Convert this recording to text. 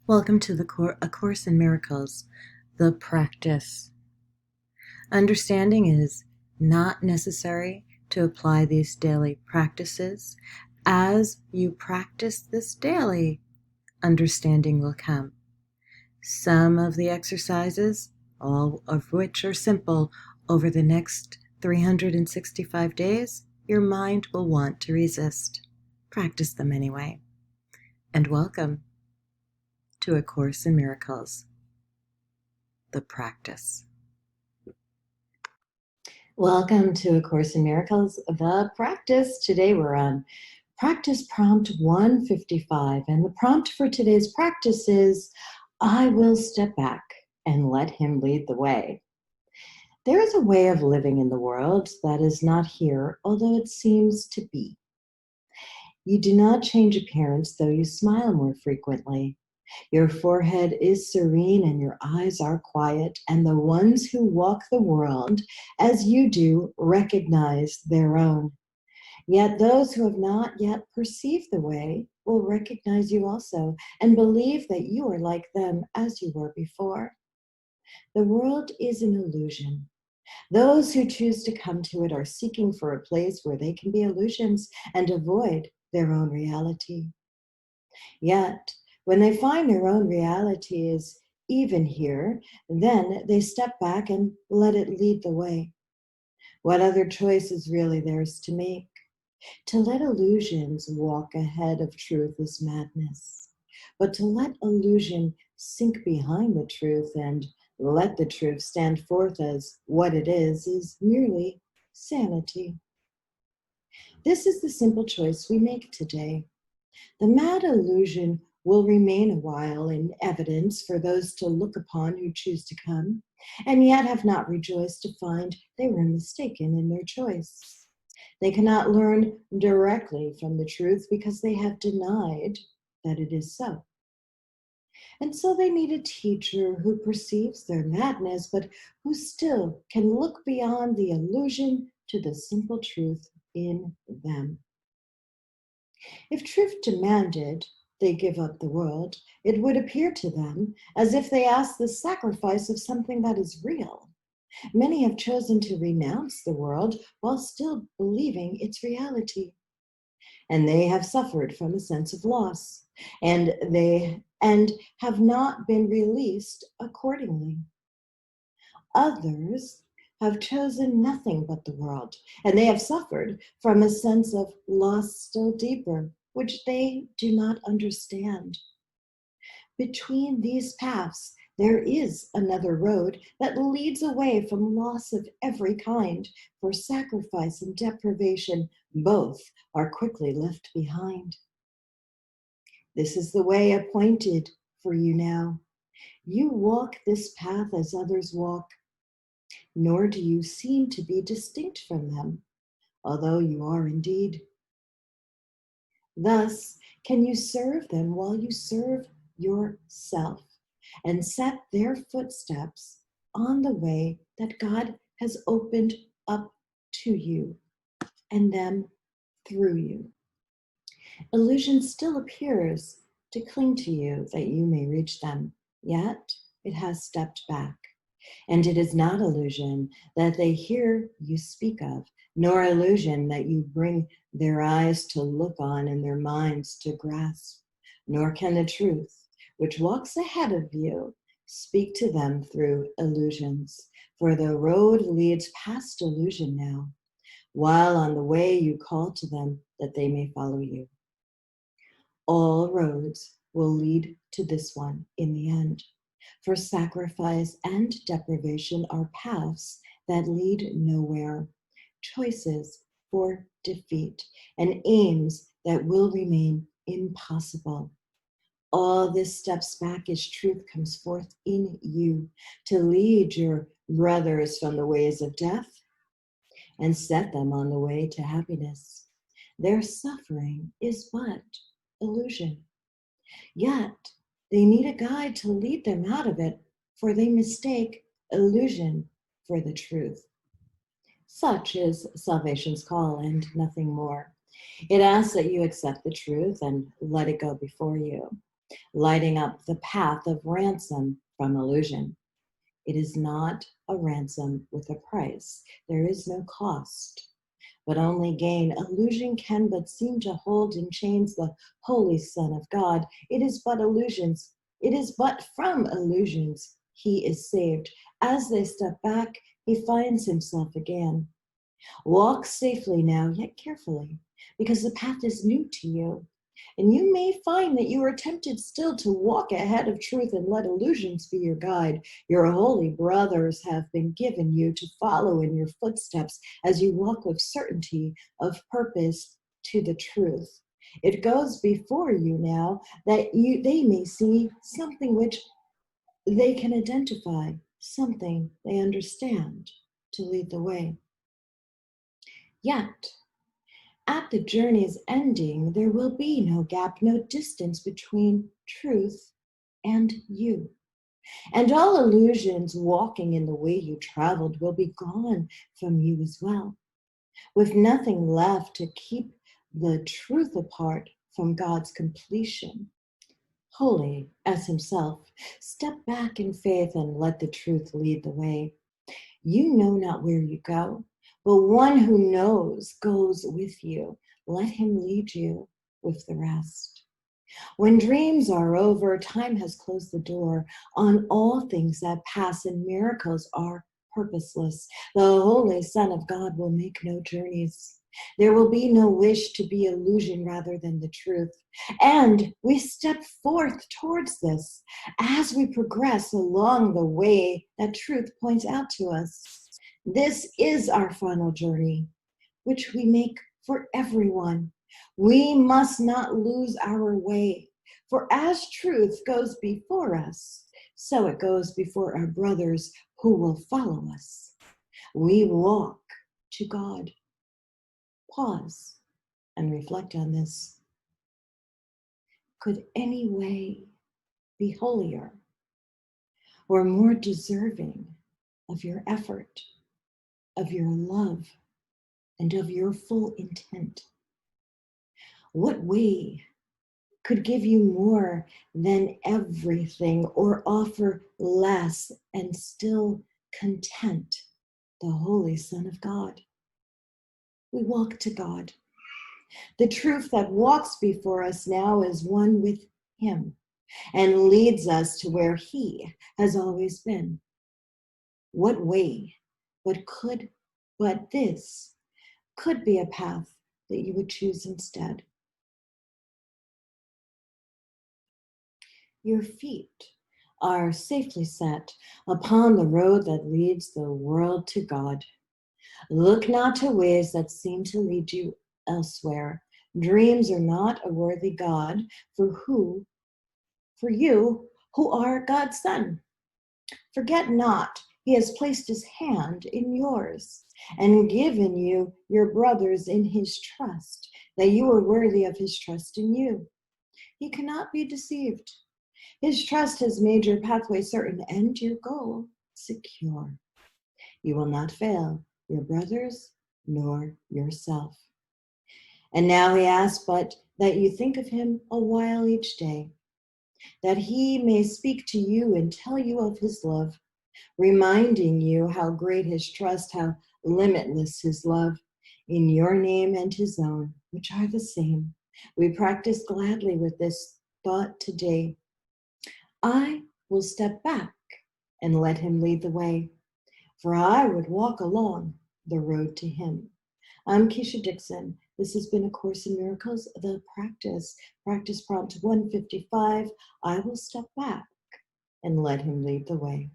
Welcome to A Course in Miracles, the practice. Understanding is not necessary to apply these daily practices. As you practice this daily, understanding will come. Some of the exercises, all of which are simple, over the next 365 days, your mind will want to resist. Practice them anyway. And welcome to A Course in Miracles, the practice. Welcome to A Course in Miracles, the practice. Today we're on practice prompt 155, and the prompt for today's practice is, I will step back and let him lead the way. There is a way of living in the world that is not here, although it seems to be. You do not change appearance, though you smile more frequently. Your forehead is serene and your eyes are quiet, and the ones who walk the world as you do recognize their own. Yet those who have not yet perceived the way will recognize you also and believe that you are like them as you were before. The world is an illusion. Those who choose to come to it are seeking for a place where they can be illusions and avoid their own reality. Yet, when they find their own reality is even here, then they step back and let it lead the way. What other choice is really theirs to make? To let illusions walk ahead of truth is madness. But to let illusion sink behind the truth and let the truth stand forth as what it is merely sanity. This is the simple choice we make today. The mad illusion will remain a while in evidence for those to look upon who choose to come, and yet have not rejoiced to find they were mistaken in their choice. They cannot learn directly from the truth because they have denied that it is so. And so they need a teacher who perceives their madness, but who still can look beyond the illusion to the simple truth in them. If truth demanded they give up the world, it would appear to them as if they asked the sacrifice of something that is real. Many have chosen to renounce the world while still believing its reality. And they have suffered from a sense of loss, and have not been released accordingly. Others have chosen nothing but the world, and they have suffered from a sense of loss still deeper, which they do not understand. Between these paths, there is another road that leads away from loss of every kind, for sacrifice and deprivation both are quickly left behind. This is the way appointed for you now. You walk this path as others walk, nor do you seem to be distinct from them, although you are indeed. Thus, can you serve them while you serve yourself and set their footsteps on the way that God has opened up to you and them through you. Illusion still appears to cling to you that you may reach them, yet it has stepped back. And it is not illusion that they hear you speak of, nor illusion that you bring their eyes to look on and their minds to grasp, nor can the truth, which walks ahead of you, speak to them through illusions. For the road leads past illusion now, while on the way you call to them that they may follow you. All roads will lead to this one in the end. For sacrifice and deprivation are paths that lead nowhere, choices for defeat, and aims that will remain impossible. All this steps back as truth comes forth in you to lead your brothers from the ways of death and set them on the way to happiness. Their suffering is but illusion. Yet, they need a guide to lead them out of it, for they mistake illusion for the truth. Such is salvation's call and nothing more. It asks that you accept the truth and let it go before you. lighting up the path of ransom from illusion. It is not a ransom with a price. There is no cost, but only gain. Illusion can but seem to hold in chains the Holy Son of God. It is but illusions. It is but from illusions he is saved. As they step back, he finds himself again. Walk safely now, yet carefully, because the path is new to you. And you may find that you are tempted still to walk ahead of truth and let illusions be your guide. Your holy brothers have been given you to follow in your footsteps as you walk with certainty of purpose to the truth. It goes before you now that they may see something which they can identify, something they understand to lead the way. Yet, at the journey's ending, there will be no gap, no distance between truth and you. And all illusions walking in the way you traveled will be gone from you as well, with nothing left to keep the truth apart from God's completion. Holy as himself, step back in faith and let the truth lead the way. You know not where you go, but one who knows goes with you. Let him lead you with the rest. When dreams are over, time has closed the door on all things that pass, and miracles are purposeless. The Holy Son of God will make no journeys. There will be no wish to be illusion rather than the truth. And we step forth towards this as we progress along the way that truth points out to us. This is our final journey, which we make for everyone. We must not lose our way, for as truth goes before us, so it goes before our brothers who will follow us. We walk to God. Pause and reflect on this. Could any way be holier or more deserving of your effort, of your love, and of your full intent? What way could give you more than everything or offer less and still content? The Holy Son of God. We walk to God. The truth that walks before us now is one with him and leads us to where he has always been. What way but this could be a path that you would choose instead? Your feet are safely set upon the road that leads the world to God. Look not to ways that seem to lead you elsewhere. Dreams are not a worthy God for you who are God's son. Forget not, he has placed his hand in yours and given you your brothers in his trust, that you are worthy of his trust in you. He cannot be deceived. His trust has made your pathway certain and your goal secure. You will not fail your brothers nor yourself. And now he asks but that you think of him a while each day, that he may speak to you and tell you of his love, reminding you how great his trust, how limitless his love in your name and his own, which are the same. We practice gladly with this thought today. I will step back and let him lead the way, for I would walk along the road to him. I'm Keisha Dixon. This has been A Course in Miracles, the practice prompt 155. I will step back and let him lead the way.